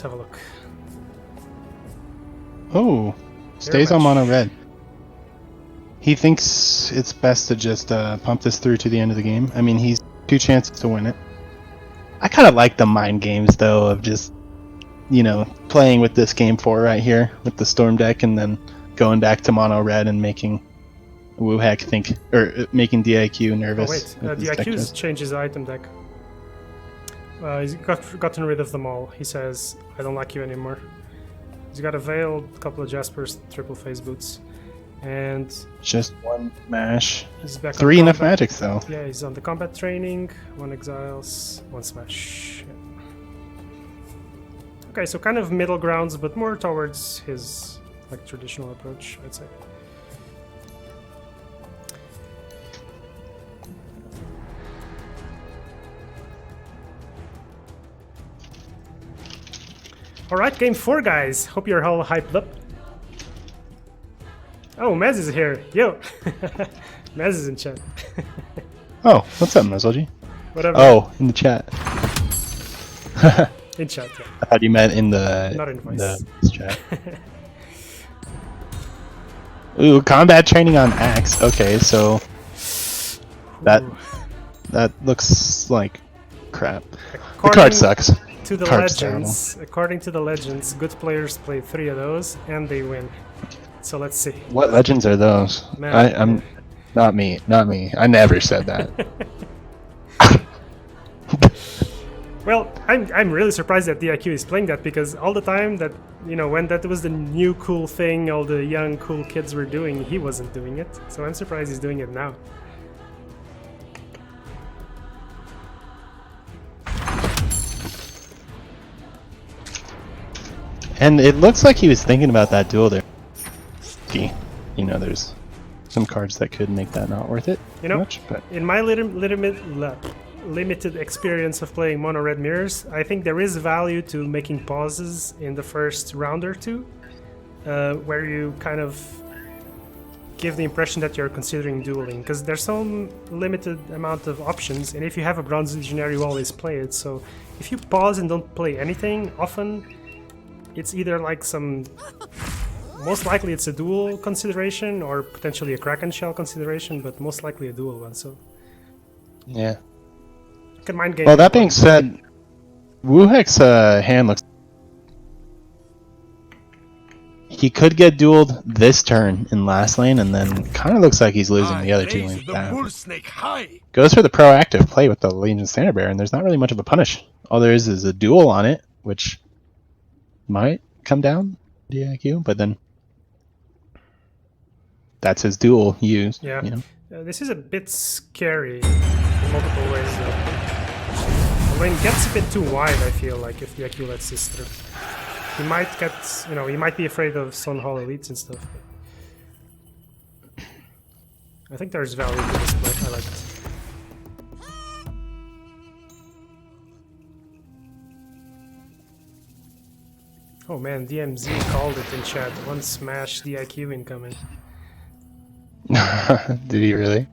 Let's have a look. Oh, stays on mono red. He thinks it's best to just pump this through to the end of the game. I mean, he's 2 chances to win it. I kind of like the mind games, though, of just, you know, playing with this game 4 right here with the Storm deck and then going back to mono red and making Wuhek think, or making diQ nervous. Oh wait, diQ's changed his item deck. He's gotten rid of them all. He says, I don't like you anymore. He's got a Veil, a couple of Jaspers, triple phase boots. And just 1 smash. He's back 3 enough magics though. Yeah, he's on the combat training, 1 exiles, 1 smash. Yeah. Okay, so kind of middle grounds, but more towards his like traditional approach, I'd say. Alright, game 4, guys. Hope you're all hyped up. Oh, Mez is here. Yo! Mez is in chat. Oh, what's up, Mezzoji? Whatever. Oh, in the chat. In chat, yeah. I thought you meant in the, not in voice. The chat. Ooh, combat training on Axe. Okay, so that looks like crap. The card sucks. To the legends, according to the legends, good players play 3 of those and they win. So let's see. What legends are those? Man, I'm not me. I never said that. Well, I'm really surprised that diQ is playing that, because all the time that, you know, when that was the new cool thing all the young cool kids were doing, he wasn't doing it. So I'm surprised he's doing it now. And it looks like he was thinking about that duel there. You know, there's some cards that could make that not worth it. You know, much, but in my limited experience of playing mono red mirrors, I think there is value to making pauses in the first round or two, where you kind of give the impression that you're considering dueling, because there's some limited amount of options, and if you have a Bronze Legionnaire, you always play it. So if you pause and don't play anything, often it's either like some... Most likely it's a dual consideration or potentially a Kraken Shell consideration, but most likely a dual one, so... Yeah. You can mind game. Well, that being said, Wuhek's hand looks... He could get dueled this turn in last lane, and then kind of looks like he's losing the other 2 lanes down. Goes for the proactive play with the Legion Standard Bearer, and there's not really much of a punish. All there is a duel on it, which might come down diQ, but then that's his duel used. Yeah, you know? This is a bit scary in multiple ways, though. The lane gets a bit too wide, I feel like, if diQ lets this through. He might get, you know, he might be afraid of Sun Hall elites and stuff. But I think there's value to this play. I like it. Oh man, DMZ called it in chat. 1 smash diQ incoming. Did he really?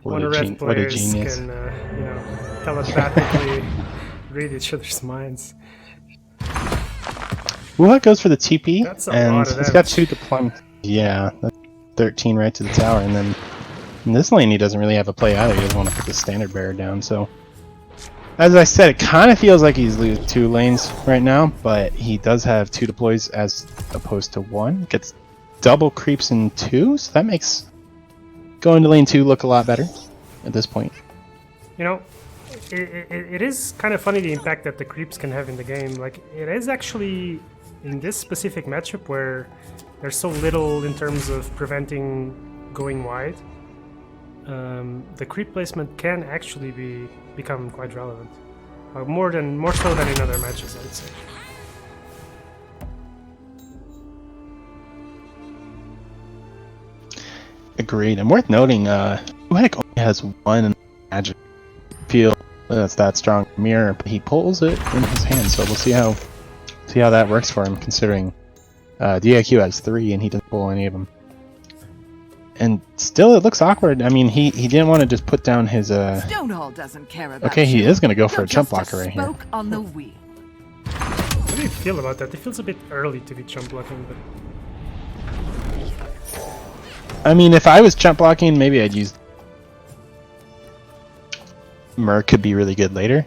One red players can, you know, telepathically read each other's minds. Wuhek goes for the TP, That's a and lot of he's got 2 deployments. Yeah, that's 13 right to the tower, and then in this lane he doesn't really have a play either. He doesn't want to put the Standard Bearer down, so... As I said, it kind of feels like he's losing 2 lanes right now, but he does have 2 deploys as opposed to 1. Gets double creeps in 2, so that makes going to lane 2 look a lot better at this point. You know, it is kind of funny the impact that the creeps can have in the game. Like, it is actually in this specific matchup where there's so little in terms of preventing going wide. The creep placement can actually become quite relevant, more so than in other matches, I would say. Agreed. And worth noting, Wuhek only has 1 magic. Feel that's that strong mirror, but he pulls it in his hand. So we'll see how that works for him, considering diQ has 3 and he doesn't pull any of them. And still, it looks awkward. I mean, he didn't want to just put down his Stonehall doesn't care about okay, he you. is going to go for You're a jump just blocker right here. spoke on the wheel. How do you feel about that? It feels a bit early to be jump blocking, but... I mean, if I was jump blocking, maybe I'd use... Merc could be really good later.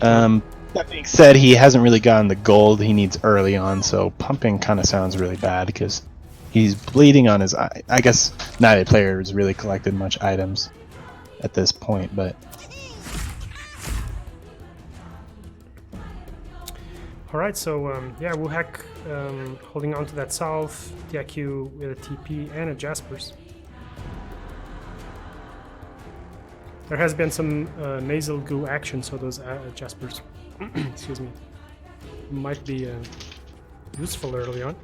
That being said, he hasn't really gotten the gold he needs early on, so pumping kind of sounds really bad because he's bleeding on his eye. I guess neither player has really collected much items at this point, but... Alright, so yeah, Wuhek holding on to that salve, diQ with a TP and a Jaspers. There has been some nasal goo action, so those Jaspers, excuse me, might be useful early on.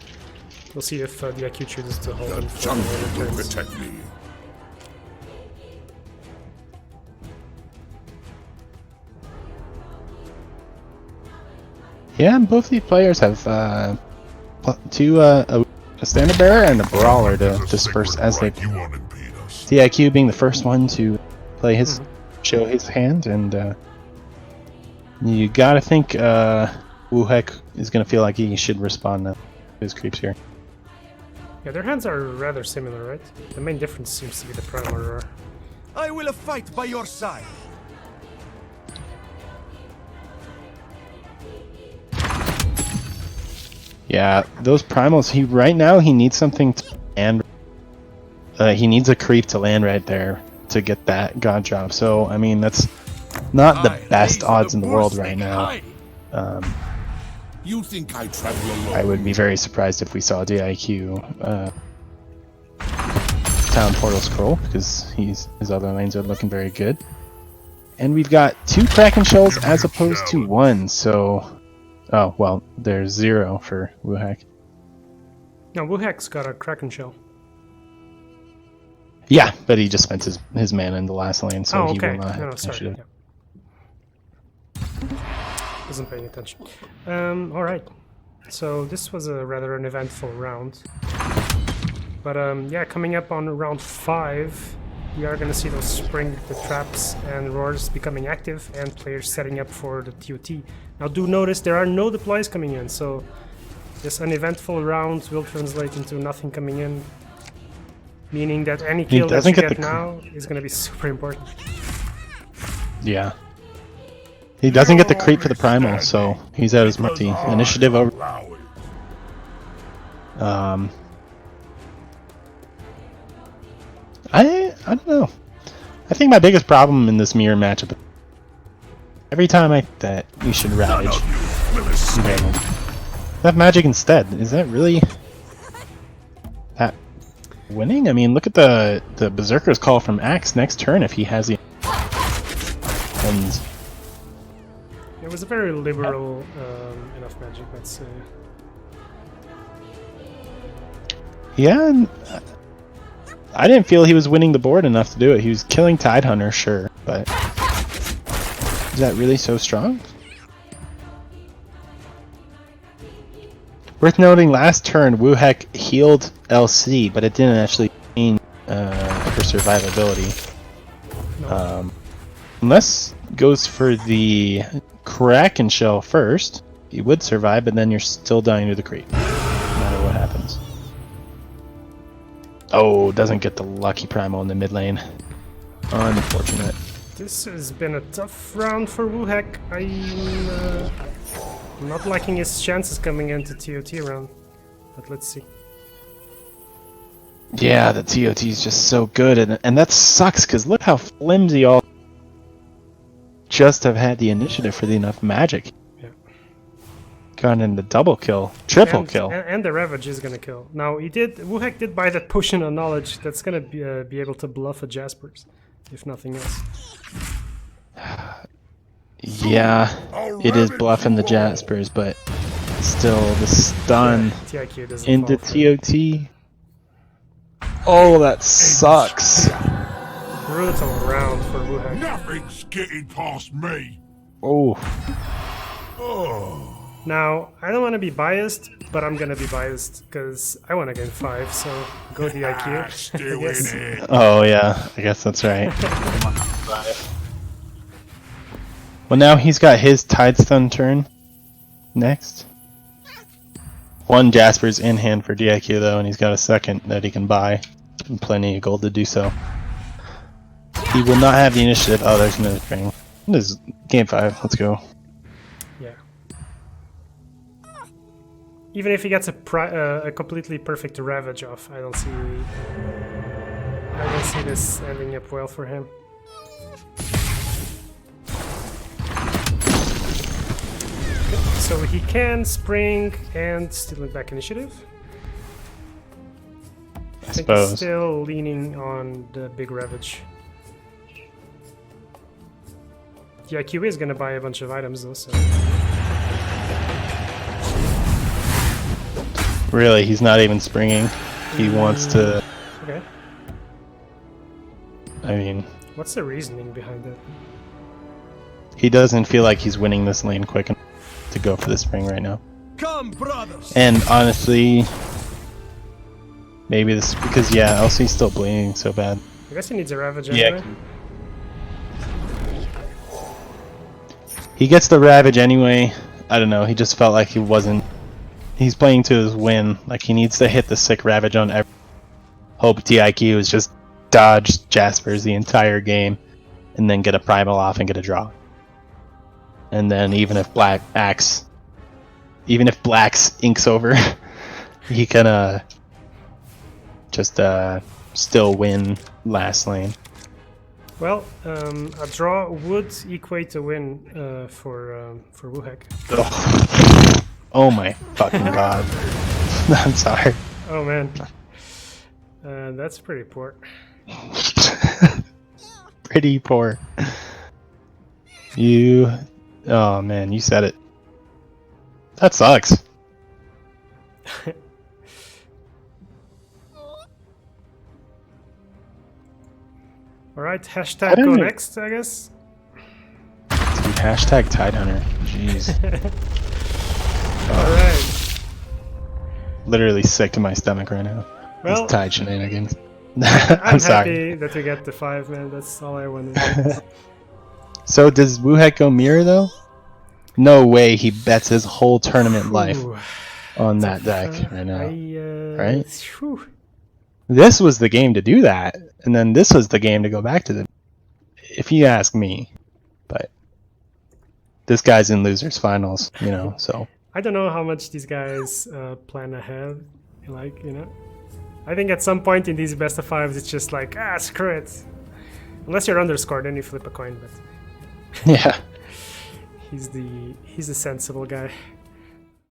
We'll see if diQ chooses to hold them for later turns. Protect me. Yeah, both these players have two a standard bearer and a brawler to disperse as they. diQ being the first one to play his show his hand, and you gotta think Wuhek is gonna feel like he should respond to his creeps here. Yeah, their hands are rather similar, right? The main difference seems to be the primal roar. I will fight by your side. Yeah, those primals. Right now he needs something to land. He needs a creep to land right there to get that god drop. So I mean that's not the best odds in the world right now. You think I travel alone? I would be very surprised if we saw diQ Town Portal Scroll because his other lanes are looking very good. And we've got 2 Kraken Shells as opposed to 1. So. Oh, well, there's 0 for Wuhek. No, Wuhek's got a Kraken Shell. Yeah, but he just spent his mana in the last lane, so oh, okay. he will not have no, sorry. initiative. Yeah. Wasn't paying attention. Alright. So this was a rather uneventful round. But yeah, coming up on round 5, we are going to see those spring the traps and roars becoming active and players setting up for the TOT. Now do notice there are no deploys coming in, so this uneventful round will translate into nothing coming in, meaning that any kill that you get now is going to be super important. Yeah. He doesn't get the creep for the primal, so he's out his multi. Initiative over. I don't know. I think my biggest problem in this mirror matchup. Every time that you should ravage. That magic instead. Is that really that winning? I mean, look at the Berserker's call from Axe next turn if he has the. And it was a very liberal enough magic, let's say. Yeah, and I didn't feel he was winning the board enough to do it. He was killing Tidehunter, sure, but is that really so strong? Worth noting, last turn Wuhek healed LC, but it didn't actually change her survivability. No. Unless goes for the Kraken Shell first, he would survive, but then you're still dying to the creep, no matter what happens. Oh, doesn't get the lucky primal in the mid lane. Unfortunate. This has been a tough round for Wuhek. I'm not liking his chances coming into TOT round, but let's see. Yeah, the TOT is just so good, and that sucks because look how flimsy all just have had the initiative for the enough magic. Yeah. Gone into double kill, triple kill. And the Ravage is gonna kill. Now Wuhek did buy that potion of knowledge that's gonna be able to bluff a Jaspers, if nothing else. Yeah, it is bluffing the Jaspers, but still the stun diQ doesn't into fall TOT. Oh, that sucks. Brutal round for Wuhek. Nothing's getting past me. Oh. Now, I don't want to be biased, but I'm gonna be biased because I want to gain 5, so go diQ. Still I guess. in it. Oh yeah, I guess that's right. Well, now he's got his Tide Stun turn next. One Jasper's in hand for diQ though, and he's got a second that he can buy. And plenty of gold to do so. He will not have the initiative. Oh, there's another thing. This is game 5. Let's go. Yeah. Even if he gets a completely perfect Ravage off, I don't see this ending up well for him. Okay, so he can spring and steal it back initiative. I think he's still leaning on the big Ravage. Yeah, QB is gonna buy a bunch of items though, so... Really, he's not even springing. He wants to... Okay. I mean... What's the reasoning behind that? He doesn't feel like he's winning this lane quick enough to go for the spring right now. Come, brothers. And honestly... Maybe this... Because yeah, LC's still bleeding so bad. I guess he needs a Ravage anyway. Yeah. He gets the Ravage anyway. I don't know, he just felt like he wasn't... He's playing to his win. Like, he needs to hit the sick Ravage on every... Hope diQ is just dodge Jaspers the entire game, and then get a Primal off and get a draw. And then even if Black's inks over, he can just still win last lane. Well, a draw would equate a win for Wuhek. Oh my fucking god. I'm sorry. Oh man. That's pretty poor. Pretty poor. You... Oh man, you said it. That sucks. Alright, hashtag go next, I guess. Dude, hashtag Tidehunter. Jeez. Alright. Literally sick to my stomach right now. Well, these Tide shenanigans. I'm sorry. happy that we get the 5, man. That's all I wanted. So does Wuhek go mirror though? No way he bets his whole tournament life on that deck right now. Right? Whew. This was the game to do that, and then this was the game to go back to the... If you ask me. But this guy's in losers finals, you know, so... I don't know how much these guys plan ahead, like, you know. I think at some point in these best of 5s, it's just like, screw it. Unless you're underscored, then you flip a coin, but... Yeah. He's the sensible guy.